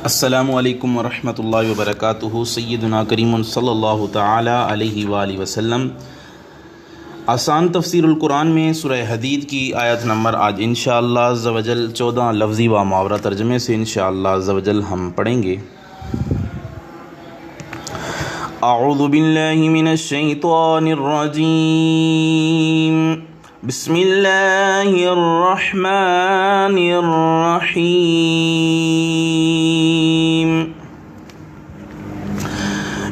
السلام علیکم ورحمۃ اللہ وبرکاتہ۔ سیدنا کریم صلی اللہ تعالی علیہ وآلہ وسلم۔ آسان تفسیر القرآن میں سورہ حدید کی آیت نمبر آج انشاءاللہ عز و جل 14 لفظی و محاورہ ترجمے سے انشاءاللہ عز و جل ہم پڑھیں گے۔ اعوذ باللہ من الشیطان الرجیم، بسم اللہ الرحمن الرحیم۔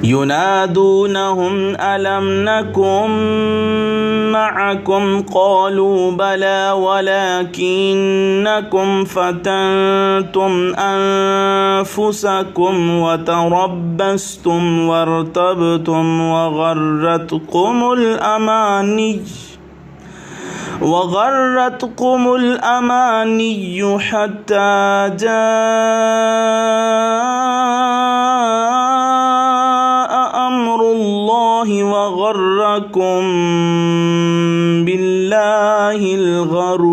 ينادونهم ألم نكن معكم قالوا بلى ولكنكم فتنتم أنفسكم وتربصتم وارتبتم وغرتكم الأماني حتى جاء أمر الله وغركم بالله الغرور۔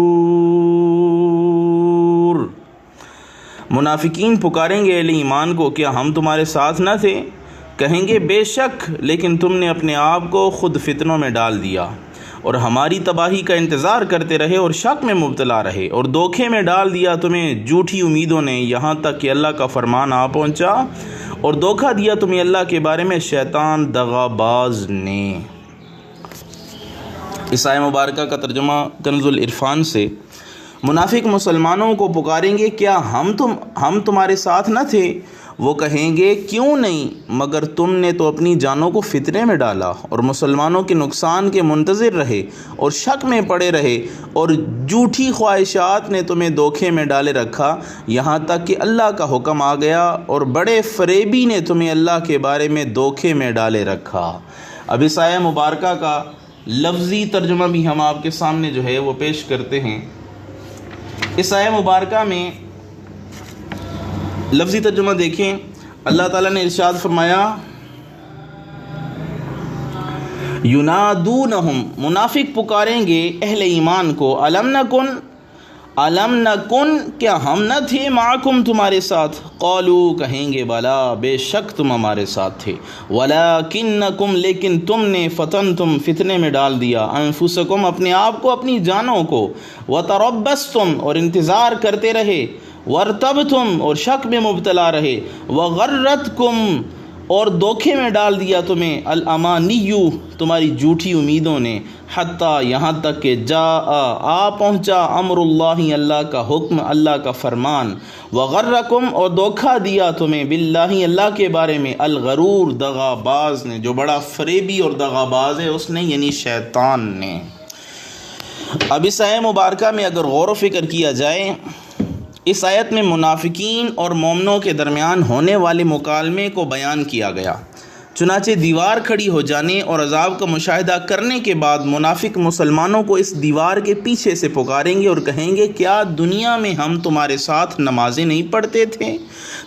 منافقین پکاریں گے اہل ایمان کو، کیا ہم تمہارے ساتھ نہ تھے؟ کہیں گے بے شک، لیکن تم نے اپنے آپ کو خود فتنوں میں ڈال دیا اور ہماری تباہی کا انتظار کرتے رہے اور شک میں مبتلا رہے، اور دھوکے میں ڈال دیا تمہیں جھوٹی امیدوں نے، یہاں تک کہ اللہ کا فرمان آ پہنچا، اور دھوکہ دیا تمہیں اللہ کے بارے میں شیطان دغا باز نے۔ اس آیہ مبارکہ کا ترجمہ کنز العرفان سے۔ منافق مسلمانوں کو پکاریں گے، کیا ہم تمہارے ساتھ نہ تھے؟ وہ کہیں گے کیوں نہیں، مگر تم نے تو اپنی جانوں کو فتنے میں ڈالا اور مسلمانوں کے نقصان کے منتظر رہے اور شک میں پڑے رہے، اور جھوٹی خواہشات نے تمہیں دھوکے میں ڈالے رکھا، یہاں تک کہ اللہ کا حکم آ گیا اور بڑے فریبی نے تمہیں اللہ کے بارے میں دھوکے میں ڈالے رکھا۔ اب اس آیہ مبارکہ کا لفظی ترجمہ بھی ہم آپ کے سامنے جو ہے وہ پیش کرتے ہیں۔ اس آیہ مبارکہ میں لفظی ترجمہ دیکھیں، اللہ تعالیٰ نے ارشاد فرمایا ینادونہم، منافق پکاریں گے اہل ایمان کو، الم نکن، کیا ہم نہ تھے، معکم تمہارے ساتھ، قالو کہیں گے بلا، بے شک تم ہمارے ساتھ تھے، ولکنکم لیکن تم نے، فتنتم فتنے میں ڈال دیا، انفسکم اپنے آپ کو، اپنی جانوں کو، وتربصتم اور انتظار کرتے رہے، وارتبتم اور شک میں مبتلا رہے، وغرتکم اور دھوکے میں ڈال دیا تمہیں، الامانیو تمہاری جھوٹی امیدوں نے، حتیٰ یہاں تک کہ آ پہنچا امر اللہ اللہ کا حکم، اللہ کا فرمان، وغرکم اور دھوکہ دیا تمہیں، باللہ اللہ کے بارے میں، الغرور دغا باز نے، جو بڑا فریبی اور دغا باز ہے اس نے، یعنی شیطان نے۔ اب اس آیہ مبارکہ میں اگر غور و فکر کیا جائے، اس آیت میں منافقین اور مومنوں کے درمیان ہونے والے مکالمے کو بیان کیا گیا۔ چنانچہ دیوار کھڑی ہو جانے اور عذاب کا مشاہدہ کرنے کے بعد منافق مسلمانوں کو اس دیوار کے پیچھے سے پکاریں گے اور کہیں گے کیا دنیا میں ہم تمہارے ساتھ نمازیں نہیں پڑھتے تھے،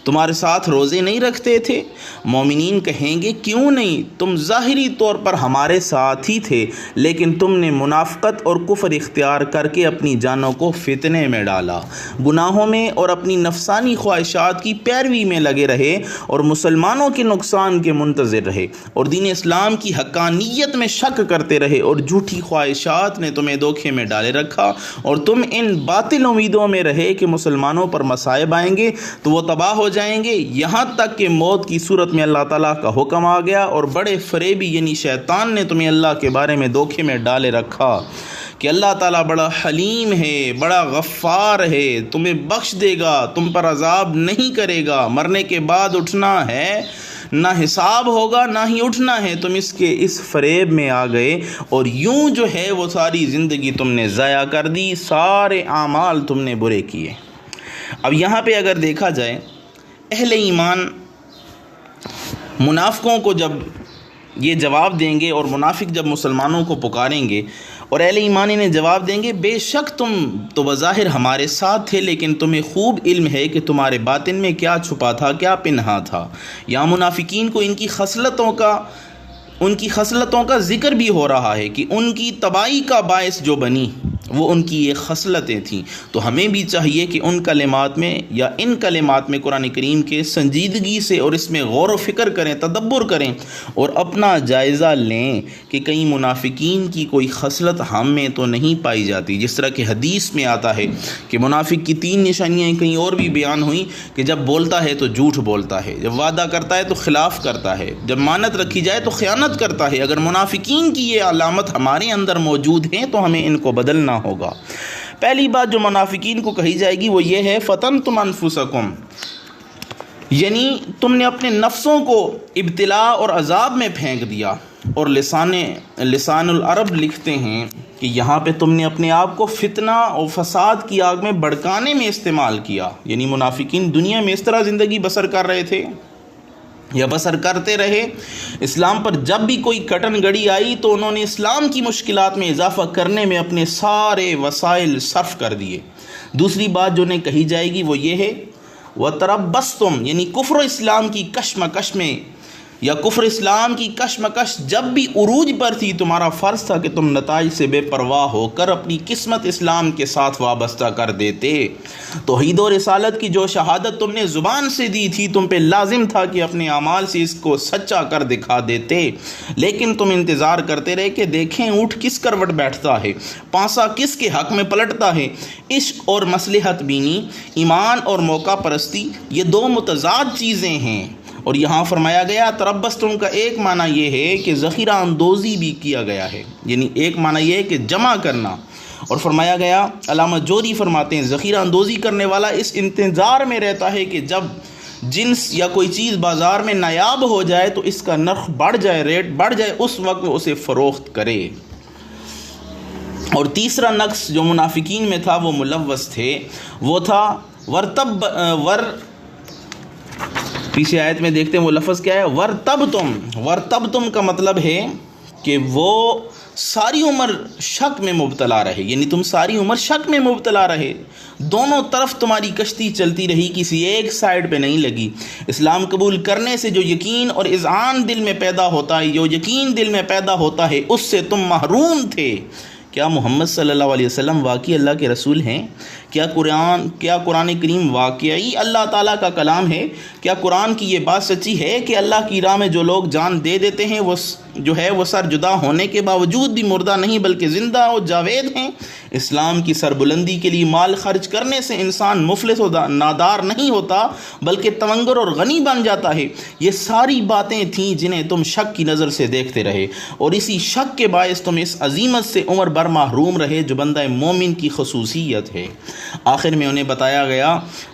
تمہارے ساتھ روزے نہیں رکھتے تھے؟ مومنین کہیں گے کیوں نہیں، تم ظاہری طور پر ہمارے ساتھ ہی تھے، لیکن تم نے منافقت اور کفر اختیار کر کے اپنی جانوں کو فتنے میں ڈالا، گناہوں میں اور اپنی نفسانی خواہشات کی پیروی میں لگے رہے اور مسلمانوں کے نقصان کے منتظر رہے، اور دین اسلام کی حقانیت میں شک کرتے رہے، اور جھوٹی خواہشات نے تمہیں دھوکے میں ڈالے رکھا، اور تم ان باطل امیدوں میں رہے کہ مسلمانوں پر مصائب آئیں گے تو وہ تباہ ہو جائیں گے، یہاں تک کہ موت کی صورت میں اللہ تعالیٰ کا حکم آ گیا اور بڑے فریبی یعنی شیطان نے تمہیں اللہ کے بارے میں دھوکے میں ڈالے رکھا کہ اللہ تعالیٰ بڑا حلیم ہے، بڑا غفار ہے، تمہیں بخش دے گا، تم پر عذاب نہیں کرے گا، مرنے کے بعد اٹھنا ہے، نہ حساب ہوگا نہ ہی اٹھنا ہے، تم اس فریب میں آ گئے اور یوں جو ہے وہ ساری زندگی تم نے ضائع کر دی، سارے اعمال تم نے برے کیے۔ اب یہاں پہ اگر دیکھا جائے، اہل ایمان منافقوں کو جب یہ جواب دیں گے اور منافق جب مسلمانوں کو پکاریں گے اور اہل ایمان انہیں جواب دیں گے بے شک تم تو بظاہر ہمارے ساتھ تھے، لیکن تمہیں خوب علم ہے کہ تمہارے باطن میں کیا چھپا تھا، کیا پنہا تھا۔ یہاں منافقین کو ان کی خصلتوں کا ذکر بھی ہو رہا ہے کہ ان کی تباہی کا باعث جو بنی، وہ ان کی یہ خصلتیں تھیں۔ تو ہمیں بھی چاہیے کہ ان کلمات میں یا ان کلمات میں قرآن کریم کے سنجیدگی سے اور اس میں غور و فکر کریں، تدبر کریں اور اپنا جائزہ لیں کہ کہیں منافقین کی کوئی خصلت ہم میں تو نہیں پائی جاتی۔ جس طرح کہ حدیث میں آتا ہے کہ منافق کی 3 نشانیاں کہیں اور بھی بیان ہوئیں کہ جب بولتا ہے تو جھوٹ بولتا ہے، جب وعدہ کرتا ہے تو خلاف کرتا ہے، جب مانت رکھی جائے تو خیانت کرتا ہے۔ اگر منافقین کی یہ علامت ہمارے اندر موجود ہیں تو ہمیں ان کو بدلنا ہوگا۔ پہلی بات جو منافقین کو کہی جائے گی وہ یہ ہے فتنتم انفسکم، یعنی تم نے اپنے نفسوں کو ابتلا اور عذاب میں پھینک دیا۔ اور لسان العرب لکھتے ہیں کہ یہاں پہ تم نے اپنے آپ کو فتنہ اور فساد کی آگ میں بھڑکانے میں استعمال کیا، یعنی منافقین دنیا میں اس طرح زندگی بسر کر رہے تھے یا بسر کرتے رہے، اسلام پر جب بھی کوئی کٹن گڑی آئی تو انہوں نے اسلام کی مشکلات میں اضافہ کرنے میں اپنے سارے وسائل صرف کر دیے۔ دوسری بات جو انہیں کہی جائے گی وہ یہ ہے وَتَرَبَّصْتُمْ، یعنی کفر و اسلام کی کشمکش میں یا کفر اسلام کی کشمکش جب بھی عروج پر تھی، تمہارا فرض تھا کہ تم نتائج سے بے پرواہ ہو کر اپنی قسمت اسلام کے ساتھ وابستہ کر دیتے۔ توحید و رسالت کی جو شہادت تم نے زبان سے دی تھی، تم پہ لازم تھا کہ اپنے اعمال سے اس کو سچا کر دکھا دیتے، لیکن تم انتظار کرتے رہے کہ دیکھیں اونٹ کس کروٹ بیٹھتا ہے، پانسا کس کے حق میں پلٹتا ہے۔ عشق اور مصلحت بینی، ایمان اور موقع پرستی، یہ 2 متضاد چیزیں ہیں۔ اور یہاں فرمایا گیا تربستم کا ایک معنی یہ ہے کہ ذخیرہ اندوزی بھی کیا گیا ہے، یعنی ایک معنی یہ ہے کہ جمع کرنا، اور فرمایا گیا علامہ جوری فرماتے ہیں ذخیرہ اندوزی کرنے والا اس انتظار میں رہتا ہے کہ جب جنس یا کوئی چیز بازار میں نایاب ہو جائے تو اس کا نرخ بڑھ جائے، ریٹ بڑھ جائے، اس وقت وہ اسے فروخت کرے۔ اور تیسرا نقص جو منافقین میں تھا وہ ملوث تھے، وہ تھا پیچھے آیت میں دیکھتے ہیں وہ لفظ کیا ہے، ورتبتم کا مطلب ہے کہ وہ ساری عمر شک میں مبتلا رہے، یعنی تم ساری عمر شک میں مبتلا رہے، دونوں طرف تمہاری کشتی چلتی رہی، کسی ایک سائیڈ پہ نہیں لگی۔ اسلام قبول کرنے سے جو یقین اور اذعان دل میں پیدا ہوتا ہے، جو یقین دل میں پیدا ہوتا ہے، اس سے تم محروم تھے۔ کیا محمد صلی اللہ علیہ وسلم واقعی اللہ کے رسول ہیں؟ کیا قرآن کریم واقعی اللہ تعالیٰ کا کلام ہے؟ کیا قرآن کی یہ بات سچی ہے کہ اللہ کی راہ میں جو لوگ جان دے دیتے ہیں وہ سر جدا ہونے کے باوجود بھی مردہ نہیں بلکہ زندہ اور جاوید ہیں؟ اسلام کی سربلندی کے لیے مال خرچ کرنے سے انسان مفلس و نادار نہیں ہوتا بلکہ تونگر اور غنی بن جاتا ہے۔ یہ ساری باتیں تھیں جنہیں تم شک کی نظر سے دیکھتے رہے، اور اسی شک کے باعث تم اس عظیمت سے عمر بھر محروم رہے جو بندہ مومن کی خصوصیت ہے۔ آخر میں انہیں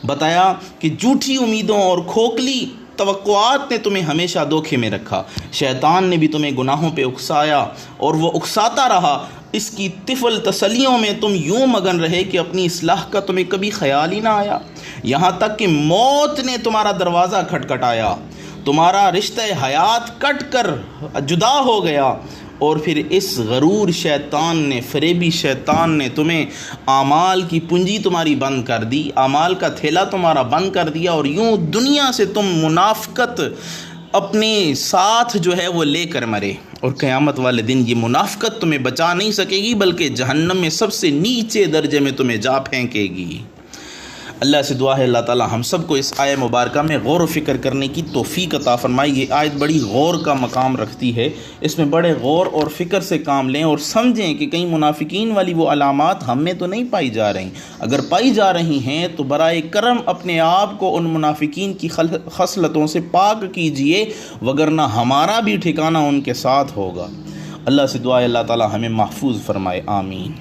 بتایا کہ جھوٹی امیدوں اور کھوکھلی توقعات نے تمہیں ہمیشہ دھوکے میں رکھا، شیطان نے بھی تمہیں گناہوں پہ اکسایا اور وہ اکساتا رہا۔ اس کی طفل تسلیوں میں تم یوں مگن رہے کہ اپنی اصلاح کا تمہیں کبھی خیال ہی نہ آیا، یہاں تک کہ موت نے تمہارا دروازہ کھٹکھٹایا، تمہارا رشتہ حیات کٹ کر جدا ہو گیا، اور پھر اس غرور فریبی شیطان نے تمہیں اعمال کی پونجی تمہاری بند کر دی، اعمال کا تھیلا تمہارا بند کر دیا، اور یوں دنیا سے تم منافقت اپنے ساتھ جو ہے وہ لے کر مرے، اور قیامت والے دن یہ منافقت تمہیں بچا نہیں سکے گی بلکہ جہنم میں سب سے نیچے درجے میں تمہیں جا پھینکے گی۔ اللہ سے دعا ہے اللہ تعالی ہم سب کو اس آیت مبارکہ میں غور و فکر کرنے کی توفیق عطا فرمائے۔ یہ آیت بڑی غور کا مقام رکھتی ہے، اس میں بڑے غور اور فکر سے کام لیں اور سمجھیں کہ کہیں منافقین والی وہ علامات ہم میں تو نہیں پائی جا رہی، اگر پائی جا رہی ہیں تو برائے کرم اپنے آپ کو ان منافقین کی خصلتوں سے پاک کیجئے، وگرنہ ہمارا بھی ٹھکانہ ان کے ساتھ ہوگا۔ اللہ سے دعا ہے اللہ تعالی ہمیں محفوظ فرمائے، آمین۔